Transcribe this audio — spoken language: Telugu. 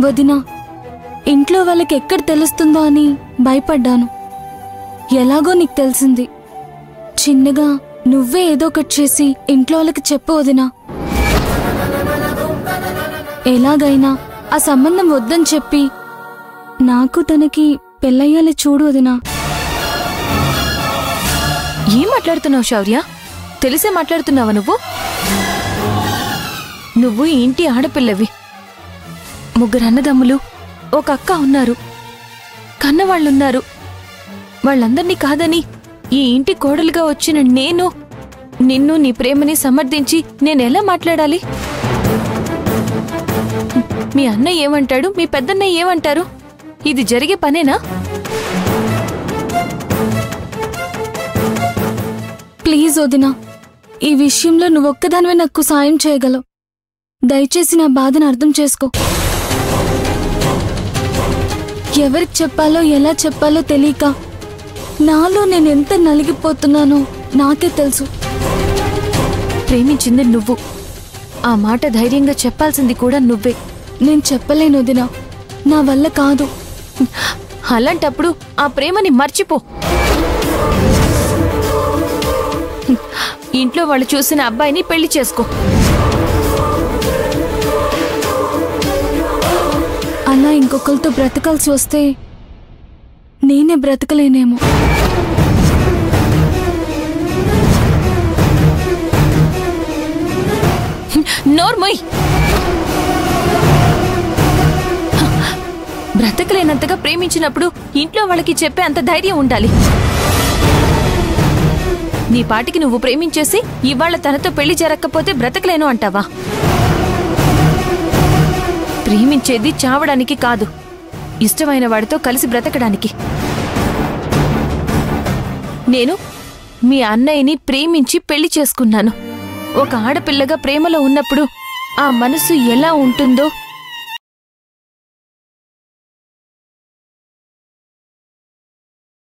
వదినా, ఇంట్లో వాళ్ళకి ఎక్కడ తెలుస్తుందో అని భయపడ్డాను. ఎలాగో నీకు తెలిసింది. చిన్నగా నువ్వే ఏదో ఒకటి చేసి ఇంట్లో వాళ్ళకి చెప్పు వదినా. ఎలాగైనా ఆ సంబంధం వద్దని చెప్పి నాకు తనకి పెళ్ళయ్యాలి చూడు వదినా. ఏం మాట్లాడుతున్నావు శౌర్య? తెలిసే మాట్లాడుతున్నావా నువ్వు? నువ్వు ఈ ఇంటి ఆడపిల్లవి. 3 అన్నదమ్ములు, ఒక అక్క ఉన్నారు, కన్నవాళ్ళున్నారు. వాళ్ళందర్నీ కాదని ఈ ఇంటి కోడలుగా వచ్చిన నేను నిన్ను, నీ ప్రేమని సమర్థించి నేనెలా మాట్లాడాలి? మీ అన్నయ్య ఏమంటాడు, మీ పెద్దన్నయ్య ఏమంటారు? ఇది జరిగే పనేనా? ప్లీజ్ వదినా, ఈ విషయంలో నువ్వొక్కదానివే నాకు సాయం చేయగలవు. దయచేసి నా బాధను అర్థం చేసుకో. ఎవరికి చెప్పాలో ఎలా చెప్పాలో తెలియక నాలో నేనెంత నలిగిపోతున్నానో నాకే తెలుసు. ప్రేమించింది నువ్వు, ఆ మాట ధైర్యంగా చెప్పాల్సింది కూడా నువ్వే. నేను చెప్పలేను వదినా, నా వల్ల కాదు. అలాంటప్పుడు ఆ ప్రేమని మర్చిపో. ఇంట్లో వాళ్ళు చూసిన అబ్బాయిని పెళ్లి చేసుకో. అలా ఇంకొకరితో బ్రతకాల్సి వస్తే నేనే బ్రతకలేనేమో. నోర్మోయ్, బ్రతకలేనంతగా ప్రేమించినప్పుడు ఇంట్లో వాళ్ళకి చెప్పే అంత ధైర్యం ఉండాలి. నీ పాటికి నువ్వు ప్రేమించేసి ఇవాళ తనతో పెళ్లి జరగకపోతే బ్రతకలేను అంటావా? ప్రేమించేది చావడానికి కాదు, ఇష్టమైన వాడితో కలిసి బ్రతకడానికి. నేను మీ అన్నయ్యని ప్రేమించి పెళ్లి చేసుకున్నాను. ఒక ఆడపిల్లగా ప్రేమలో ఉన్నప్పుడు ఆ మనసు ఎలా ఉంటుందో